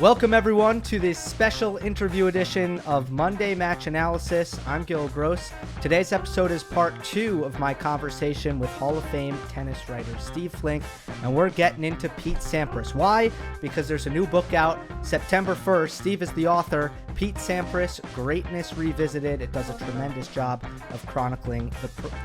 Welcome everyone to this special interview edition of Monday Match Analysis. I'm Gill. Today's episode is part 2 of my conversation with Hall of Fame tennis writer Steve Flink, and we're getting into Pete Sampras. Why? Because there's a new book out September 1st. Steve is the author. Pete Sampras, Greatness Revisited. It does a tremendous job of chronicling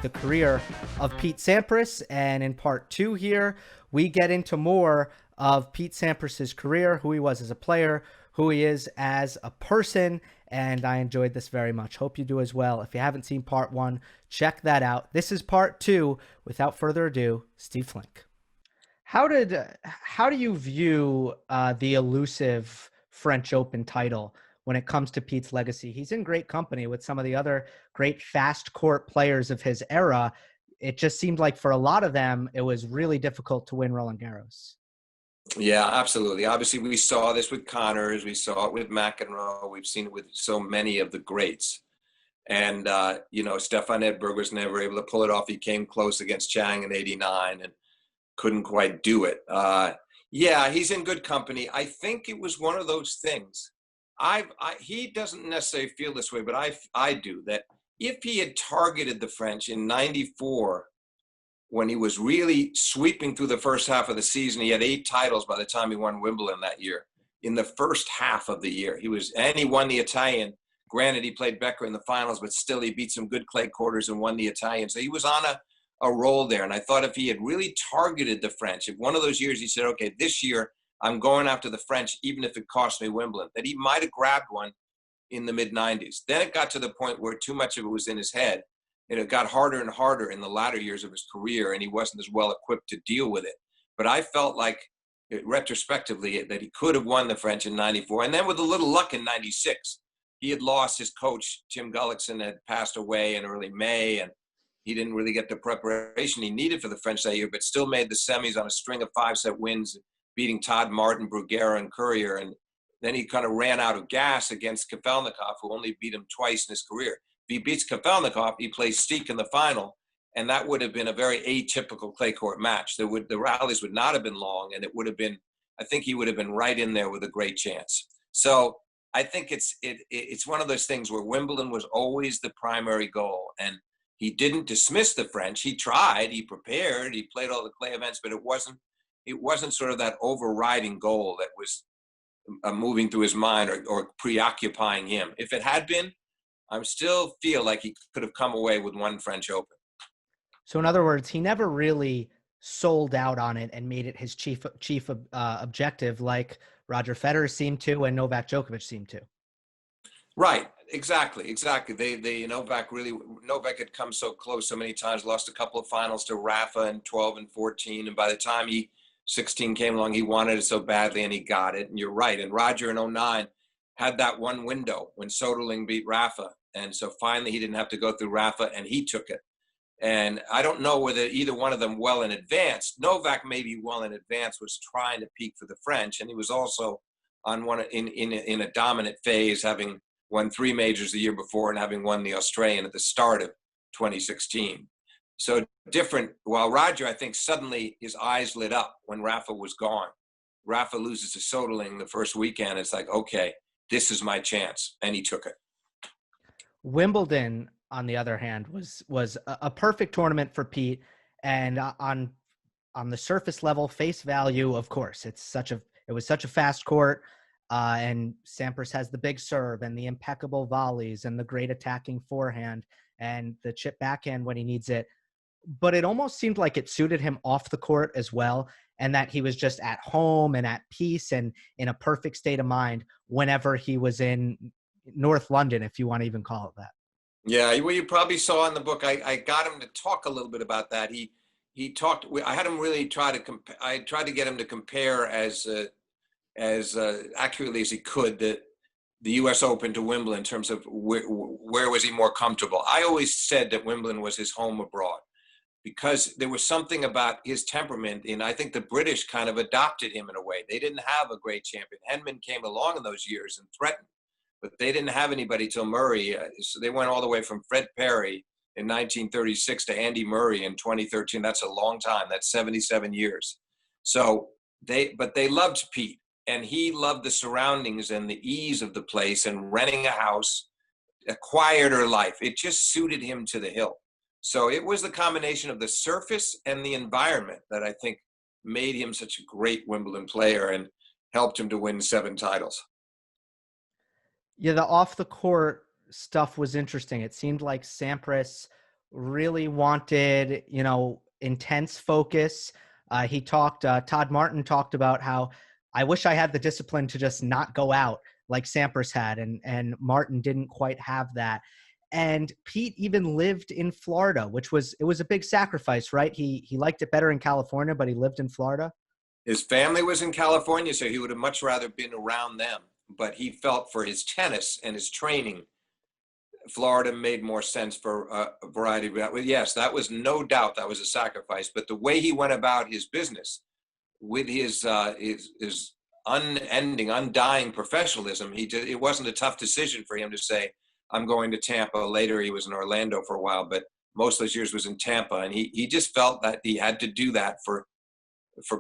the career of Pete Sampras, and in part 2 here, we get into more of Pete Sampras' career, who he was as a player, who he is as a person, and I enjoyed this very much. Hope you do as well. If you haven't seen part 1, check that out. This is part 2. Without further ado, Steve Flink. How do you view the elusive French Open title when it comes to Pete's legacy? He's in great company with some of the other great fast court players of his era. It just seemed like for a lot of them, it was really difficult to win Roland Garros. Yeah, absolutely. Obviously, we saw this with Connors. We saw it with McEnroe. We've seen it with so many of the greats. And, Stefan Edberg was never able to pull it off. He came close against Chang in '89 and couldn't quite do it. Yeah, he's in good company. I think it was one of those things. He doesn't necessarily feel this way, but I do, that if he had targeted the French in '94, when he was really sweeping through the first half of the season, he had 8 titles by the time he won Wimbledon that year. In the first half of the year, he won the Italian. Granted, he played Becker in the finals, but still he beat some good clay quarters and won the Italian. So he was on a roll there. And I thought if he had really targeted the French, if one of those years he said, okay, this year I'm going after the French, even if it cost me Wimbledon, that he might have grabbed one in the mid-90s. Then it got to the point where too much of it was in his head. And it got harder and harder in the latter years of his career, and he wasn't as well equipped to deal with it. But I felt like, retrospectively, that he could have won the French in '94. And then with a little luck in '96, he had lost his coach. Tim Gullickson had passed away in early May, and he didn't really get the preparation he needed for the French that year, but still made the semis on a string of 5-set wins, beating Todd Martin, Bruguera, and Courrier. And then he kind of ran out of gas against Kafelnikov, who only beat him twice in his career. If he beats Kafelnikov, he plays Steek in the final, and that would have been a very atypical clay court match. The rallies would not have been long, and I think he would have been right in there with a great chance. So I think it's one of those things where Wimbledon was always the primary goal, and he didn't dismiss the French. He tried, he prepared, he played all the clay events, but it wasn't sort of that overriding goal that was moving through his mind or preoccupying him. If it had been, I still feel like he could have come away with one French Open. So in other words, he never really sold out on it and made it his chief objective like Roger Federer seemed to and Novak Djokovic seemed to. Right. Exactly. Novak had come so close so many times, lost a couple of finals to Rafa in 12 and 14. And by the time 16 came along, he wanted it so badly and he got it. And you're right. And Roger in '09 had that one window when Soderling beat Rafa. And so finally he didn't have to go through Rafa and he took it. And I don't know whether either one of them well in advance. Novak maybe well in advance was trying to peak for the French. And he was also on one in a dominant phase, having won 3 majors the year before and having won the Australian at the start of 2016. So different. While Roger, I think suddenly his eyes lit up when Rafa was gone. Rafa loses to Soderling the first weekend. It's like, okay, this is my chance, and he took it. Wimbledon, on the other hand, was a perfect tournament for Pete, and on the surface level, face value, of course, it was such a fast court, and Sampras has the big serve and the impeccable volleys and the great attacking forehand and the chip backhand when he needs it. But it almost seemed like it suited him off the court as well, and that he was just at home and at peace and in a perfect state of mind whenever he was in North London, if you want to even call it that. Yeah, well, you probably saw in the book, I got him to talk a little bit about that. He talked, I had him really I tried to get him to compare as accurately as he could the U.S. Open to Wimbledon in terms of where was he more comfortable. I always said that Wimbledon was his home abroad, because there was something about his temperament, and I think the British kind of adopted him in a way. They didn't have a great champion. Henman came along in those years and threatened, but they didn't have anybody till Murray. So they went all the way from Fred Perry in 1936 to Andy Murray in 2013. That's a long time. That's 77 years. So they loved Pete. and he loved the surroundings and the ease of the place and renting a house, a quieter life. It just suited him to the hill. So it was the combination of the surface and the environment that I think made him such a great Wimbledon player and helped him to win 7 titles. Yeah, the off the court stuff was interesting. It seemed like Sampras really wanted, intense focus. Todd Martin talked about how I wish I had the discipline to just not go out like Sampras had, and Martin didn't quite have that. And Pete even lived in Florida, it was a big sacrifice, right? He liked it better in California, but he lived in Florida. His family was in California, so he would have much rather been around them. But he felt for his tennis and his training, Florida made more sense for a variety of. Yes, that was no doubt that was a sacrifice. But the way he went about his business, with his unending, undying professionalism, it wasn't a tough decision for him to say, "I'm going to Tampa." Later, he was in Orlando for a while, but most of those years was in Tampa, and he just felt that he had to do that for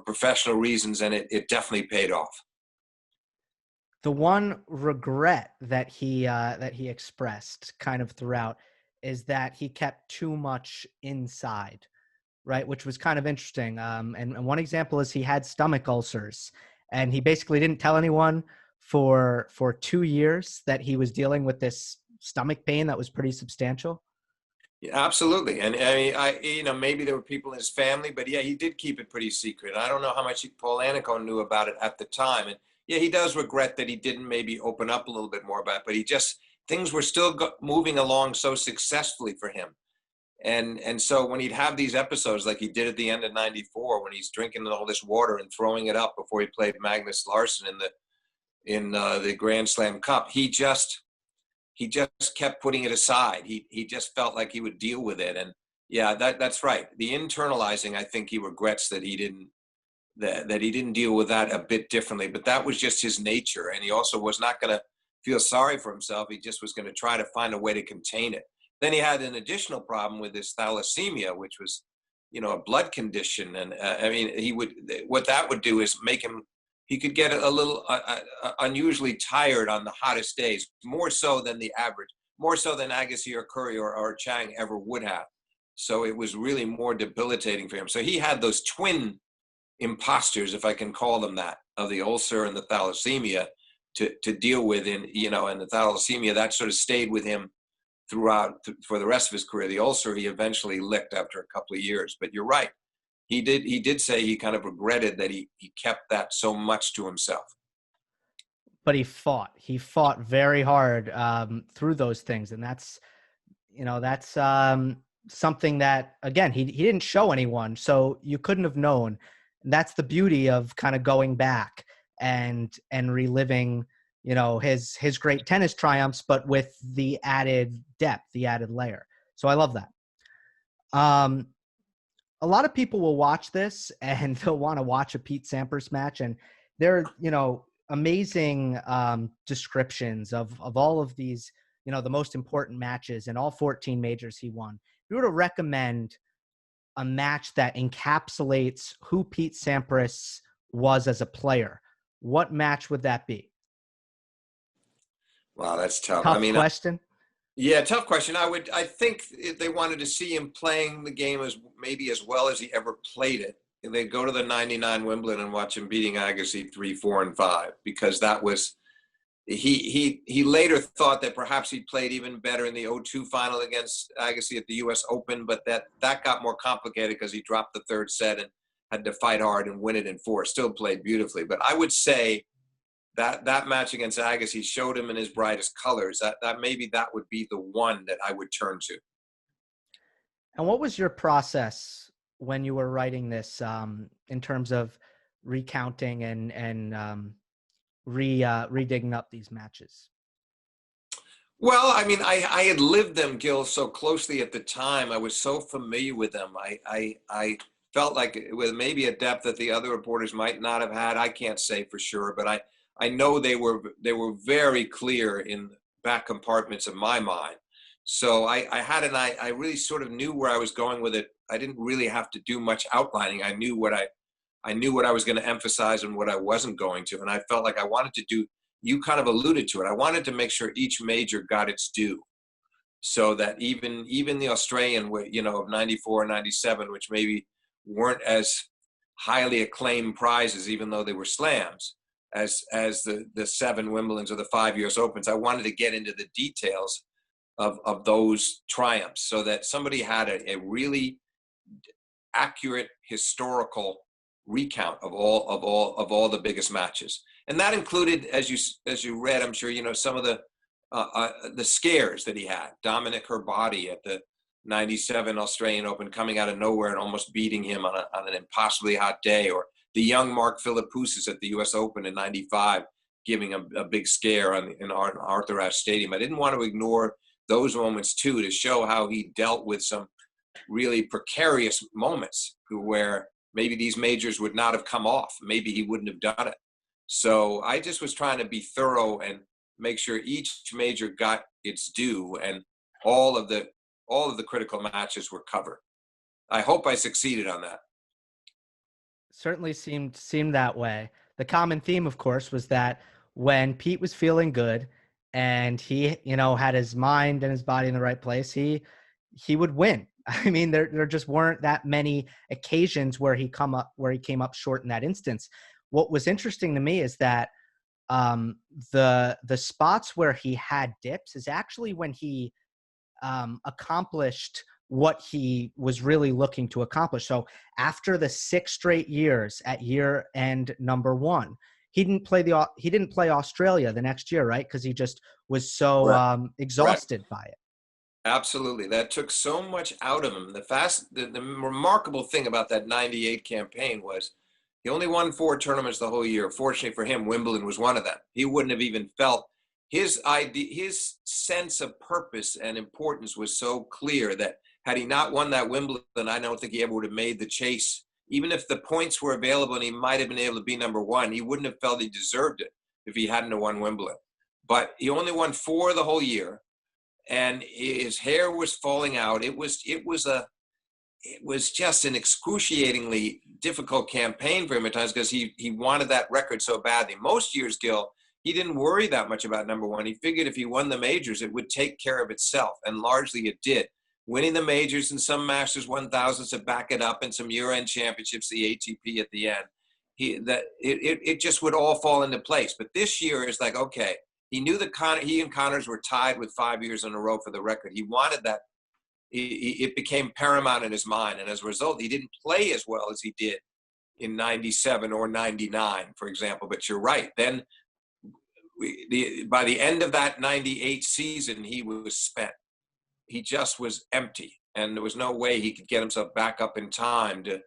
professional reasons, and it definitely paid off. The one regret that he expressed kind of throughout is that he kept too much inside, right? Which was kind of interesting. And one example is he had stomach ulcers, and he basically didn't tell anyone for 2 years that he was dealing with this stomach pain that was pretty substantial. Yeah, absolutely. And I mean, maybe there were people in his family, but yeah, he did keep it pretty secret. I don't know how much Paul Anico knew about it at the time. And yeah, he does regret that he didn't maybe open up a little bit more about it, but things were still moving along so successfully for him. And so when he'd have these episodes like he did at the end of '94, when he's drinking all this water and throwing it up before he played Magnus Larsson in the Grand Slam Cup, he just kept putting it aside. He just felt like he would deal with it. And yeah, that's right. The internalizing, I think he regrets that he didn't deal with that a bit differently, but that was just his nature. And he also was not going to feel sorry for himself. He just was going to try to find a way to contain it. Then he had an additional problem with his thalassemia, which was, a blood condition. And what that would do is make him, he could get a little unusually tired on the hottest days, more so than the average, more so than Agassi or Courrier or Chang ever would have. So it was really more debilitating for him. So he had those twin imposters, if I can call them that, of the ulcer and the thalassemia to deal with. And the thalassemia, that sort of stayed with him throughout for the rest of his career. The ulcer he eventually licked after a couple of years. But you're right. He did say he kind of regretted that he kept that so much to himself. But he fought very hard through those things. And that's something that, again, he didn't show anyone, so you couldn't have known. And that's the beauty of kind of going back and reliving, his great tennis triumphs, but with the added depth, the added layer. So I love that. A lot of people will watch this and they'll want to watch a Pete Sampras match, and there are, amazing descriptions of all of these, the most important matches in all 14 majors he won. If you were to recommend a match that encapsulates who Pete Sampras was as a player, what match would that be? Wow, that's tough. Tough question. Yeah, tough question. I think if they wanted to see him playing the game as well as he ever played it, they'd go to the '99 Wimbledon and watch him beating Agassi 3, 4, and 5, because that was he later thought that perhaps he played even better in the '02 final against Agassi at the U.S. Open, but that got more complicated because he dropped the third set and had to fight hard and win it in 4. Still played beautifully, but I would say that match against Agassi showed him in his brightest colors. That maybe that would be the one that I would turn to. And what was your process when you were writing this, in terms of recounting and redigging up these matches? Well, I mean, I had lived them, Gill, so closely at the time. I was so familiar with them. I felt like with maybe a depth that the other reporters might not have had. I can't say for sure, but I know they were very clear in back compartments of my mind. So I really sort of knew where I was going with it. I didn't really have to do much outlining. I knew what I knew what I was going to emphasize and what I wasn't going to. And I felt like I wanted to do, you kind of alluded to it. I wanted to make sure each major got its due, so that even the Australian, of 94, 97, which maybe weren't as highly acclaimed prizes, even though they were slams, as the 7 Wimbledons or the 5 US Opens. I wanted to get into the details of those triumphs, so that somebody had a really accurate historical recount of all the biggest matches. And that included, as you read, I'm sure some of the scares that he had. Dominic Herbati at the 97 Australian Open, coming out of nowhere and almost beating him on an impossibly hot day, or the young Mark Philippoussis at the US Open in 95, giving a big scare in Arthur Ashe Stadium. I didn't want to ignore those moments too, to show how he dealt with some really precarious moments where maybe these majors would not have come off. Maybe he wouldn't have done it. So I just was trying to be thorough and make sure each major got its due, and all of the critical matches were covered. I hope I succeeded on that. Certainly seemed that way. The common theme, of course, was that when Pete was feeling good and he, had his mind and his body in the right place, he would win. I mean, there just weren't that many occasions where he came up short in that instance. What was interesting to me is that the spots where he had dips is actually when he accomplished what he was really looking to accomplish. So after the 6 straight years at year end number 1, he didn't play Australia the next year, right? Because he just was so exhausted by it. Absolutely. That took so much out of him. The remarkable thing about that 98 campaign was he only won 4 tournaments the whole year. Fortunately for him, Wimbledon was one of them. He wouldn't have even felt his sense of purpose and importance was so clear that had he not won that Wimbledon, I don't think he ever would have made the chase. Even if the points were available and he might have been able to be number 1, he wouldn't have felt he deserved it if he hadn't have won Wimbledon. But he only won 4 the whole year, and his hair was falling out. It was just an excruciatingly difficult campaign for him at times, because he wanted that record so badly. Most years, Gill, he didn't worry that much about number 1. He figured if he won the majors, it would take care of itself, and largely it did. Winning the majors and some Masters 1000s to back it up, and some year-end championships, the ATP at the end, it just would all fall into place. But this year is like, okay, he knew that he and Connors were tied with 5 years in a row for the record. He wanted that. It became paramount in his mind, and as a result, he didn't play as well as he did in 97 or 99, for example. But you're right. Then by the end of that 98 season, he was spent. He just was empty, and there was no way he could get himself back up in time to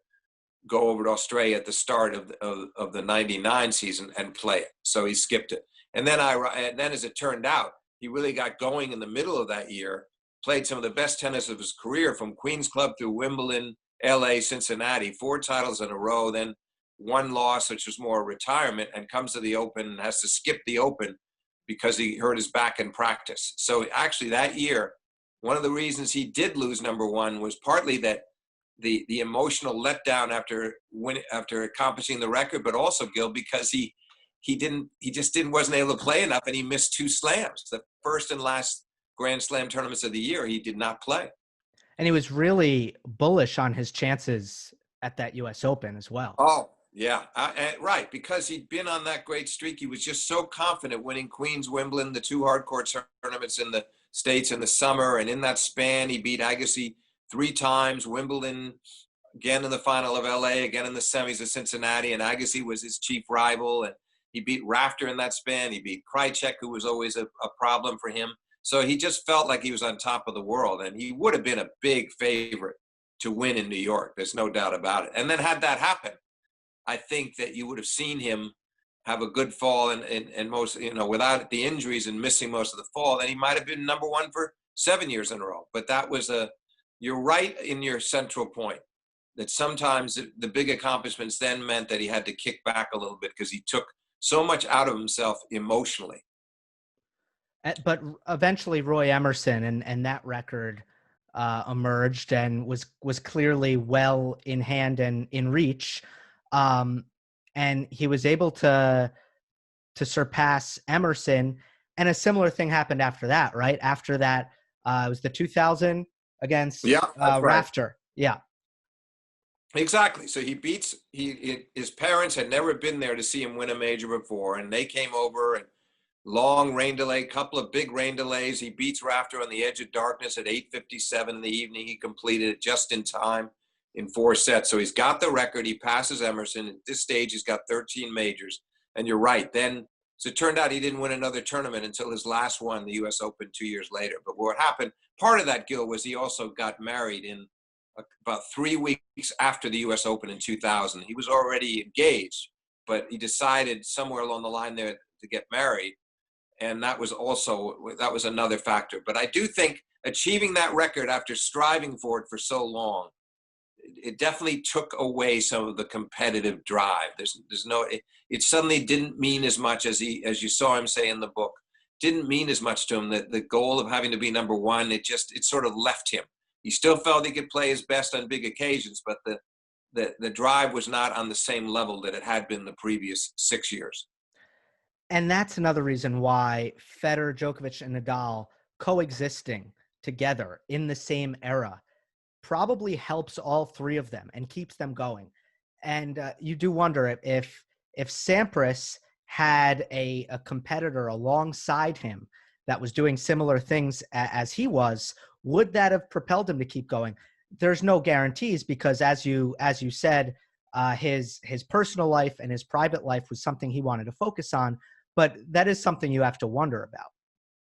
go over to Australia at the start of the 99 season and play it. So he skipped it. And then as it turned out, he really got going in the middle of that year, played some of the best tennis of his career, from Queen's Club through Wimbledon, LA, Cincinnati, 4 titles in a row, then 1 loss, which was more retirement, and comes to the Open and has to skip the Open because he hurt his back in practice. So actually that year, one of the reasons he did lose number 1 was partly that the emotional letdown after accomplishing the record, but also, Gil, because he wasn't able to play enough, and he missed 2 slams. The first and last Grand Slam tournaments of the year, he did not play. And he was really bullish on his chances at that US Open as well. Oh, yeah. Right. Because he'd been on that great streak. He was just so confident winning Queens, Wimbledon, the 2 hardcourt tournaments in the States in the summer. And in that span, he beat Agassi 3 times, Wimbledon again in the final of LA, again in the semis of Cincinnati. And Agassi was his chief rival. And he beat Rafter in that span. He beat Krajicek, who was always a problem for him. So he just felt like he was on top of the world. And he would have been a big favorite to win in New York. There's no doubt about it. And then had that happen, I think that you would have seen him have a good fall and most, without the injuries and missing most of the fall, and he might have been number 1 for 7 years in a row. But that was you're right in your central point, that sometimes the big accomplishments then meant that he had to kick back a little bit because he took so much out of himself emotionally. But eventually Roy Emerson and that record emerged and was clearly well in hand and in reach. And he was able to surpass Emerson. And a similar thing happened after that, right? After that, it was the 2000 against Yeah, that's right. Rafter. Yeah. Exactly. So his parents had never been there to see him win a major before, and they came over and long rain delay, couple of big rain delays. He beats Rafter on the edge of darkness at 8:57 in the evening. He completed it just in time in 4 sets. So he's got the record. He passes Emerson. At this stage, he's got 13 majors. And you're right. Then, so it turned out he didn't win another tournament until his last one, the U.S. Open, 2 years later. But what happened, part of that, Gill, was he also got married in about 3 weeks after the U.S. Open in 2000. He was already engaged, but he decided somewhere along the line there to get married. And that was another factor. But I do think achieving that record after striving for it for so long, it definitely took away some of the competitive drive. It suddenly didn't mean as much as you saw him say in the book, didn't mean as much to him, that the goal of having to be number one, it sort of left him. He still felt he could play his best on big occasions, but the drive was not on the same level that it had been the previous 6 years. And that's another reason why Federer, Djokovic, and Nadal coexisting together in the same era probably helps all three of them and keeps them going. And you do wonder if Sampras had a competitor alongside him that was doing similar things as he was, would that have propelled him to keep going? There's no guarantees because, as you said, his personal life and his private life was something he wanted to focus on. But that is something you have to wonder about.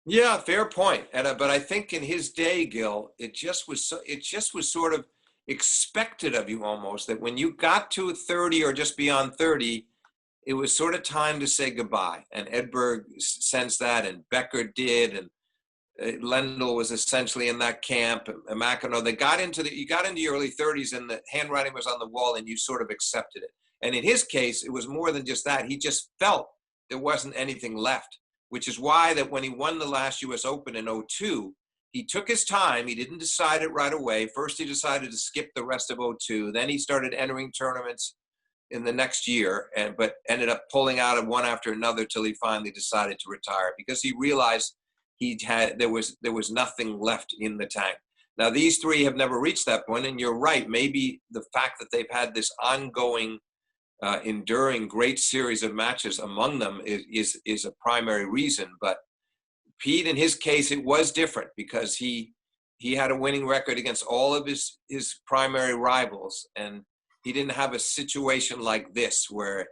Yeah, fair point. But I think in his day, Gill, it just was sort of expected of you almost that when you got to 30 or just beyond 30, it was sort of time to say goodbye. And Edberg sensed that, and Becker did, and Lendl was essentially in that camp. And McEnroe, you got into your early 30s, and the handwriting was on the wall, and you sort of accepted it. And in his case, it was more than just that. He just felt there wasn't anything left, which is why that when he won the last U.S. Open in 2002, he took his time. He didn't decide it right away. First, he decided to skip the rest of 2002. Then he started entering tournaments in the next year, but ended up pulling out of one after another till he finally decided to retire because he realized there was nothing left in the tank. Now, these three have never reached that point, and you're right. Maybe the fact that they've had this ongoing enduring great series of matches among them is a primary reason. But Pete, in his case, it was different because he had a winning record against all of his primary rivals, and he didn't have a situation like this where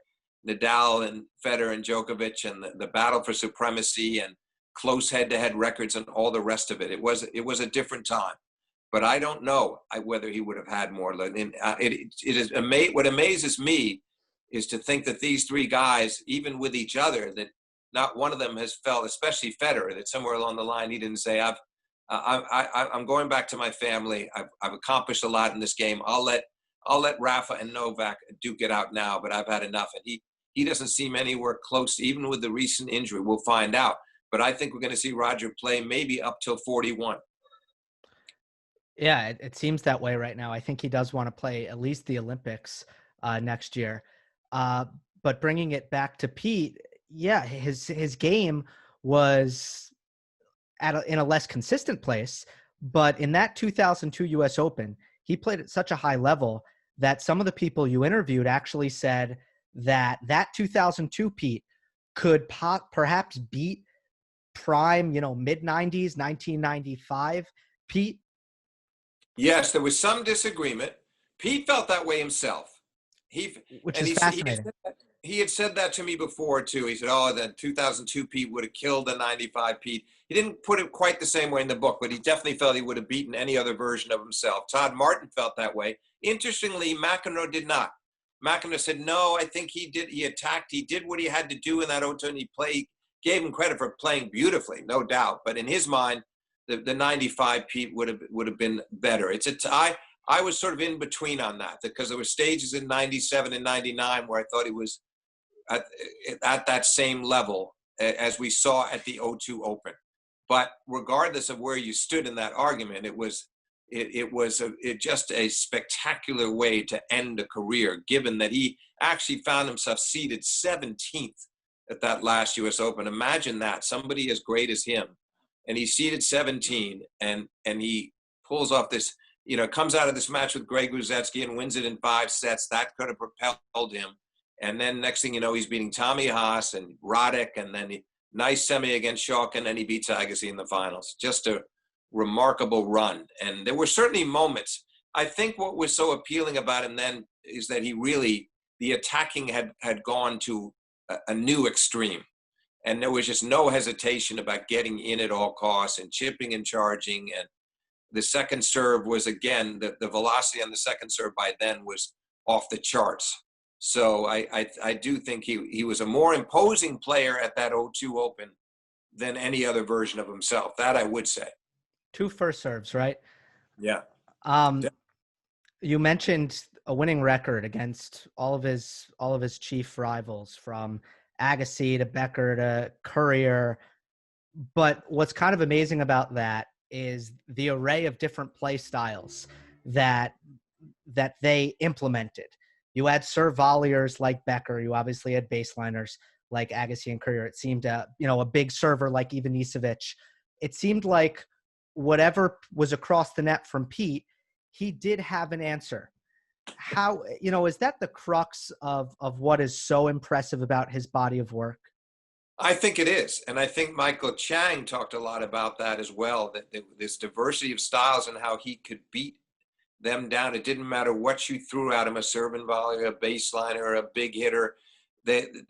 Nadal and Federer and Djokovic and the battle for supremacy and close head-to-head records and all the rest of it. It was a different time. But I don't know whether he would have had more. What amazes me is to think that these three guys, even with each other, that not one of them has felt, especially Federer, that somewhere along the line he didn't say, I'm going back to my family. I've accomplished a lot in this game. I'll let Rafa and Novak duke it out now, but I've had enough. And he doesn't seem anywhere close, even with the recent injury. We'll find out. But I think we're going to see Roger play maybe up till 41. Yeah, it seems that way right now. I think he does want to play at least the Olympics next year. But bringing it back to Pete, yeah, his game was in a less consistent place. But in that 2002 U.S. Open, he played at such a high level that some of the people you interviewed actually said that 2002 Pete could perhaps beat prime, mid-90s, 1995 Pete. Yes, there was some disagreement. Pete felt that way himself. Which is fascinating. He had said that to me before, too. He said, the 2002 Pete would have killed the 95 Pete. He didn't put it quite the same way in the book, but he definitely felt he would have beaten any other version of himself. Todd Martin felt that way. Interestingly, McEnroe did not. McEnroe said, no, I think he did. He attacked. He did what he had to do in that 02, and he gave him credit for playing beautifully, no doubt. But in his mind, the 95 Pete would have been better. I was sort of in between on that because there were stages in 97 and 99 where I thought he was at that same level as we saw at the 02 Open. But regardless of where you stood in that argument, it was it was just a spectacular way to end a career, given that he actually found himself seated 17th at that last U.S. Open. Imagine that, somebody as great as him, and he's seated 17, and he pulls off this, comes out of this match with Greg Rusedski and wins it in 5 sets. That could have propelled him. And then next thing you know, he's beating Tommy Haas and Roddick, and then nice semi against Schalke, and then he beats Agassi in the finals. Just a remarkable run. And there were certainly moments. I think what was so appealing about him then is that the attacking had gone to a new extreme. And there was just no hesitation about getting in at all costs and chipping and charging. And the second serve was, again, the velocity on the second serve by then was off the charts. So I do think he was a more imposing player at that 0-2 Open than any other version of himself. That I would say. 2 first serves, right? Yeah. You mentioned a winning record against all of his chief rivals, from Agassi to Becker to Courrier. But what's kind of amazing about that is the array of different play styles that they implemented. You had serve volleyers like Becker. You obviously had baseliners like Agassi and Courrier. It seemed a big server like Ivanisevic. It seemed like whatever was across the net from Pete, he did have an answer. How, is that the crux of what is so impressive about his body of work? I think it is. And I think Michael Chang talked a lot about that as well, that this diversity of styles and how he could beat them down. It didn't matter what you threw at him, a serving volley, a baseliner, a big hitter, and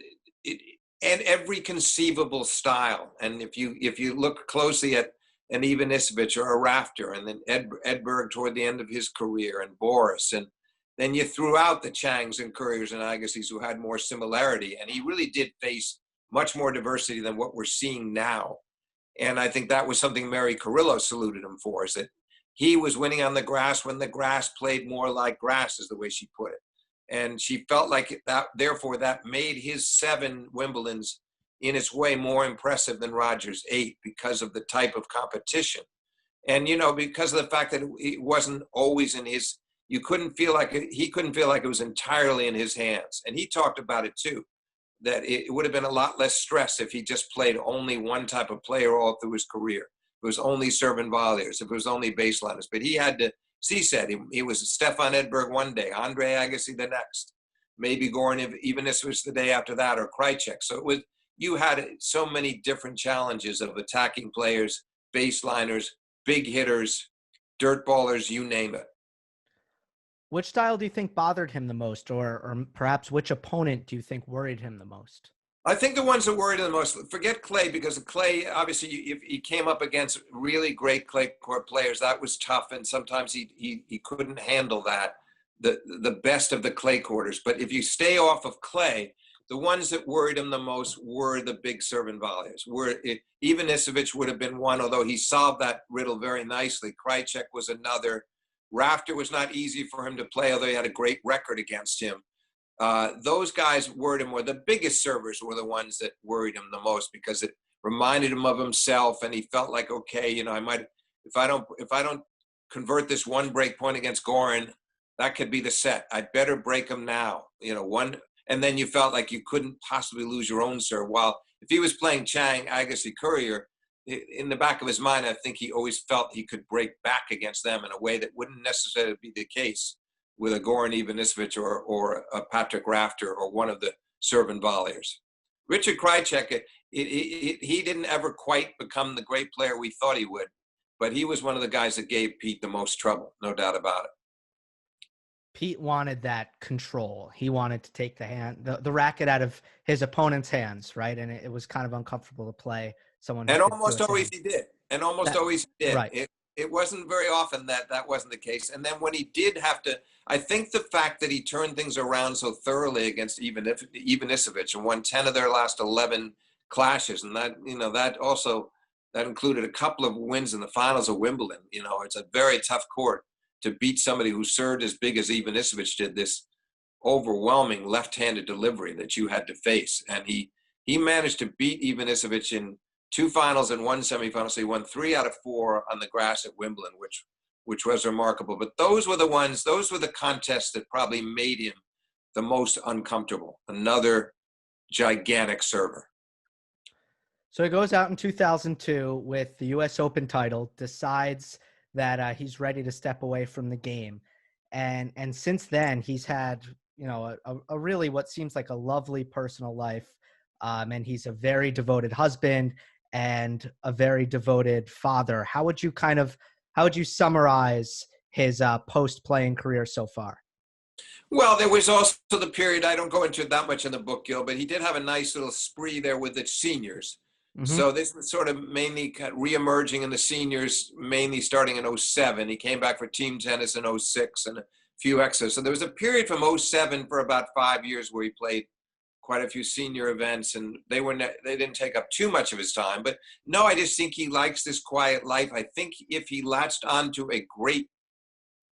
every conceivable style. And if you look closely at an Ivanisevic or a Rafter, and then Edberg toward the end of his career, and Boris, and then you threw out the Changs and Couriers and Agassis who had more similarity. And he really did face much more diversity than what we're seeing now. And I think that was something Mary Carrillo saluted him for, is that he was winning on the grass when the grass played more like grass, is the way she put it. And she felt like that, therefore, that made his 7 Wimbledons in its way more impressive than Rogers' 8 because of the type of competition. And, because of the fact that it wasn't always in his, he couldn't feel like it was entirely in his hands. And he talked about it too, that it would have been a lot less stress if he just played only one type of player all through his career. It was only serving volleyers, if it was only baseliners. But he had to, she said, he was Stefan Edberg one day, Andre Agassi the next, maybe Goran Ivanisevic the day after that, or Krajicek. So you had so many different challenges of attacking players, baseliners, big hitters, dirt ballers, you name it. Which style do you think bothered him the most, or perhaps which opponent do you think worried him the most? I think the ones that worried him the most, forget clay, because clay, obviously, if he came up against really great clay court players, that was tough, and sometimes he couldn't handle that, the best of the clay quarters. But if you stay off of clay, the ones that worried him the most were the big serving volleyers. Ivanisevic would have been one, although he solved that riddle very nicely. Krajicek was another. Rafter was not easy for him to play, although he had a great record against him. Those guys worried him more. The biggest servers were the ones that worried him the most, because it reminded him of himself, and he felt like, okay, I might, if I don't convert this one break point against Goran, that could be the set. I'd better break him now. And then you felt like you couldn't possibly lose your own serve. While if he was playing Chang, Agassi, Courier, in the back of his mind, I think he always felt he could break back against them in a way that wouldn't necessarily be the case with a Goran Ivanisevic or a Patrick Rafter or one of the serving volleyers. Richard Krajicek, he didn't ever quite become the great player we thought he would, but he was one of the guys that gave Pete the most trouble, no doubt about it. Pete wanted that control. He wanted to take the racket out of his opponent's hands, right? And it was kind of uncomfortable to play someone. And almost always he did. Right. It wasn't very often that wasn't the case. And then when he did have to, I think the fact that he turned things around so thoroughly against Ivanisevic and won 10 of their last 11 clashes, and that included a couple of wins in the finals of Wimbledon. It's a very tough court to beat somebody who served as big as Ivanisevic did, this overwhelming left-handed delivery that you had to face. And he managed to beat Ivanisevic in 2 finals and 1 semifinal. So he won 3 out of 4 on the grass at Wimbledon, which which was remarkable. But those were the contests that probably made him the most uncomfortable. Another gigantic server. So he goes out in 2002 with the U.S. Open title, decides that he's ready to step away from the game. And since then, he's had, a really what seems like a lovely personal life. And he's a very devoted husband and a very devoted father. How would you summarize his post-playing career so far? Well, there was also the period, I don't go into it that much in the book, Gill, but he did have a nice little spree there with the seniors. Mm-hmm. So this was sort of mainly re-emerging in the seniors, mainly starting in 07. He came back for team tennis in 06 and a few extras. So there was a period from 07 for about 5 years where he played quite a few senior events, and they didn't take up too much of his time. But no, I just think he likes this quiet life. I think if he latched onto a great,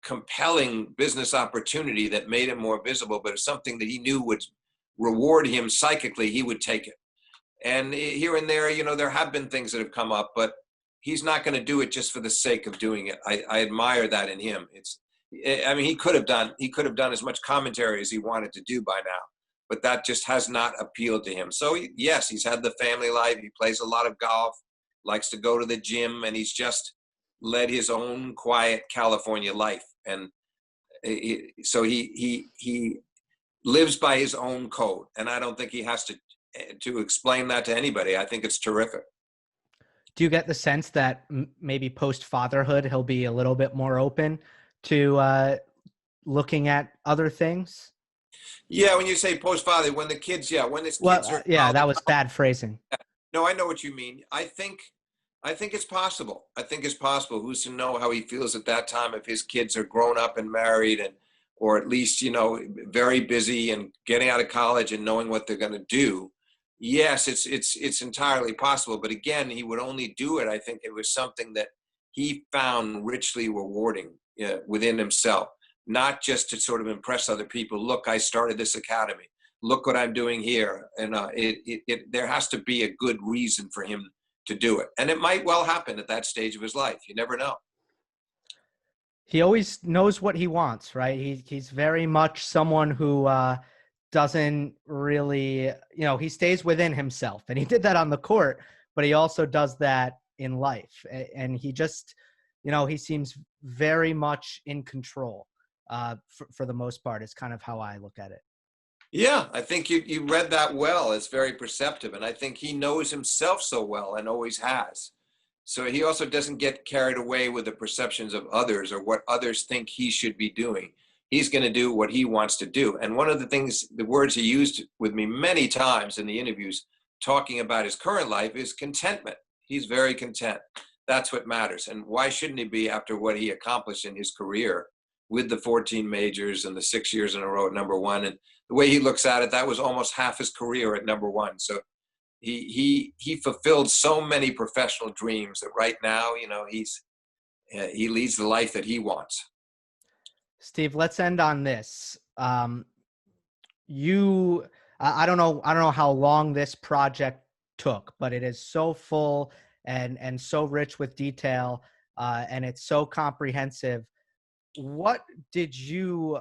compelling business opportunity that made him more visible, but something that he knew would reward him psychically, he would take it. And here and there, there have been things that have come up, but he's not going to do it just for the sake of doing it. I admire that in him. He could have done as much commentary as he wanted to do by now, but that just has not appealed to him. So yes, he's had the family life. He plays a lot of golf, likes to go to the gym, and he's just led his own quiet California life. And so he lives by his own code. And I don't think he has to explain that to anybody. I think it's terrific. Do you get the sense that maybe post-fatherhood, he'll be a little bit more open to looking at other things? Yeah, when you say post-father, when the kids, when his kids are... Yeah, that was bad phrasing. No, I know what you mean. I think it's possible. I think it's possible. Who's to know how he feels at that time if his kids are grown up and married or at least, very busy and getting out of college and knowing what they're going to do. Yes, it's entirely possible. But again, he would only do it. I think it was something that he found richly rewarding within himself, not just to sort of impress other people. Look, I started this academy. Look what I'm doing here. And there has to be a good reason for him to do it. And it might well happen at that stage of his life. You never know. He always knows what he wants, right? He's very much someone who doesn't really, he stays within himself. And he did that on the court, but he also does that in life. And he just, he seems very much in control for the most part. Is kind of how I look at it. Yeah, I think you read that well. It's very perceptive. And I think he knows himself so well and always has. So he also doesn't get carried away with the perceptions of others or what others think he should be doing. He's going to do what he wants to do. And one of the words he used with me many times in the interviews talking about his current life is contentment. He's very content. That's what matters. And why shouldn't he be after what he accomplished in his career with the 14 majors and the 6 years in a row at number one? And the way he looks at it, that was almost half his career at number one. So he fulfilled so many professional dreams that right now, he leads the life that he wants. Steve, let's end on this. I don't know how long this project took, but it is so full and so rich with detail, and it's so comprehensive. What did you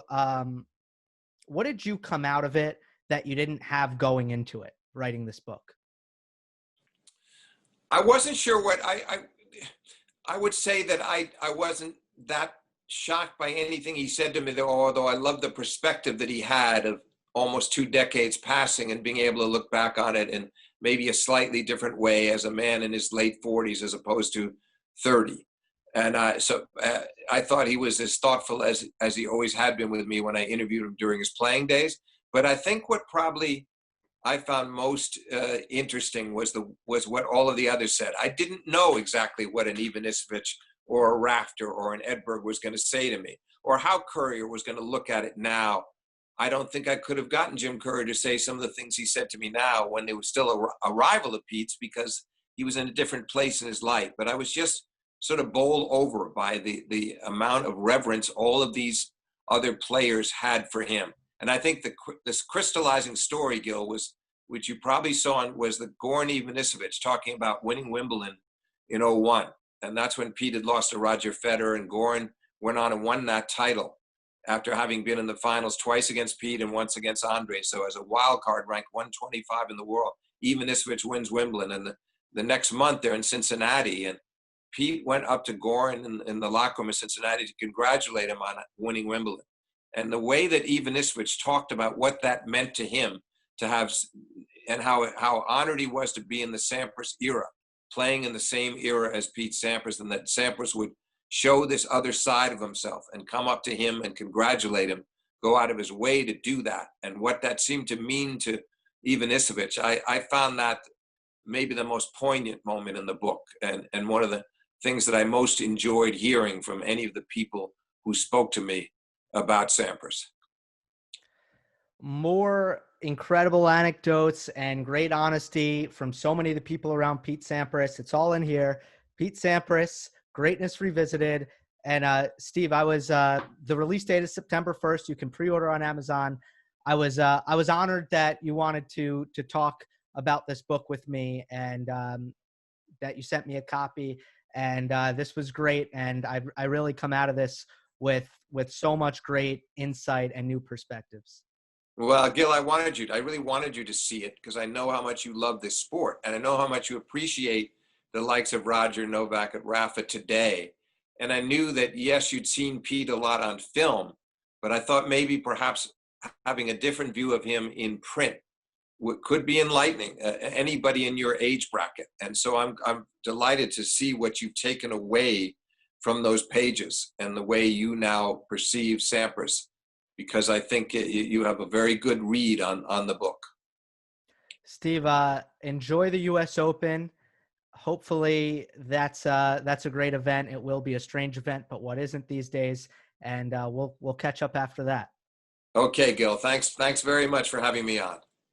come out of it that you didn't have going into it, writing this book? I wasn't sure what I would say that I wasn't that shocked by anything he said to me, although I love the perspective that he had of almost 2 decades passing and being able to look back on it in maybe a slightly different way as a man in his late 40s as opposed to 30. And so I thought he was as thoughtful as he always had been with me when I interviewed him during his playing days. But I think what probably I found most interesting was what all of the others said. I didn't know exactly what an Ivanisevic or a Rafter or an Edberg was going to say to me, or how Courrier was going to look at it now. I don't think I could have gotten Jim Courier to say some of the things he said to me now when he was still a rival of Pete's, because he was in a different place in his life. But I was just sort of bowled over by the amount of reverence all of these other players had for him. And I think this crystallizing story, Gill, which you probably saw, was the Goran Ivanisevic talking about winning Wimbledon in 01. And that's when Pete had lost to Roger Federer, and Goran went on and won that title after having been in the finals twice against Pete and once against Andre. So as a wild card, ranked 125 in the world, Ivanisevic wins Wimbledon. And the next month they're in Cincinnati, and Pete went up to Goran in the locker room in Cincinnati to congratulate him on winning Wimbledon. And the way that Ivanisevic talked about what that meant to him to have, and how honored he was to be in the Sampras era, playing in the same era as Pete Sampras, and that Sampras would show this other side of himself and come up to him and congratulate him, go out of his way to do that, and what that seemed to mean to Ivanisevic. I found that maybe the most poignant moment in the book, and one of the things that I most enjoyed hearing from any of the people who spoke to me about Sampras. More incredible anecdotes and great honesty from so many of the people around Pete Sampras. It's all in here. Pete Sampras, Greatness Revisited. And Steve, I was the release date is September 1st. You can pre-order on Amazon. I was honored that you wanted to talk about this book with me, and that you sent me a copy. And this was great. And I really come out of this with so much great insight and new perspectives. Well, Gill, I really wanted you to see it because I know how much you love this sport, and I know how much you appreciate the likes of Roger, Novak, and Rafa today. And I knew that, yes, you'd seen Pete a lot on film, but I thought maybe perhaps having a different view of him in print could be enlightening, anybody in your age bracket. And so I'm delighted to see what you've taken away from those pages and the way you now perceive Sampras, because I think you have a very good read on the book. Steve, enjoy the U.S. Open. Hopefully that's a great event. It will be a strange event, but what isn't these days? And we'll catch up after that. Okay, Gill. Thanks very much for having me on.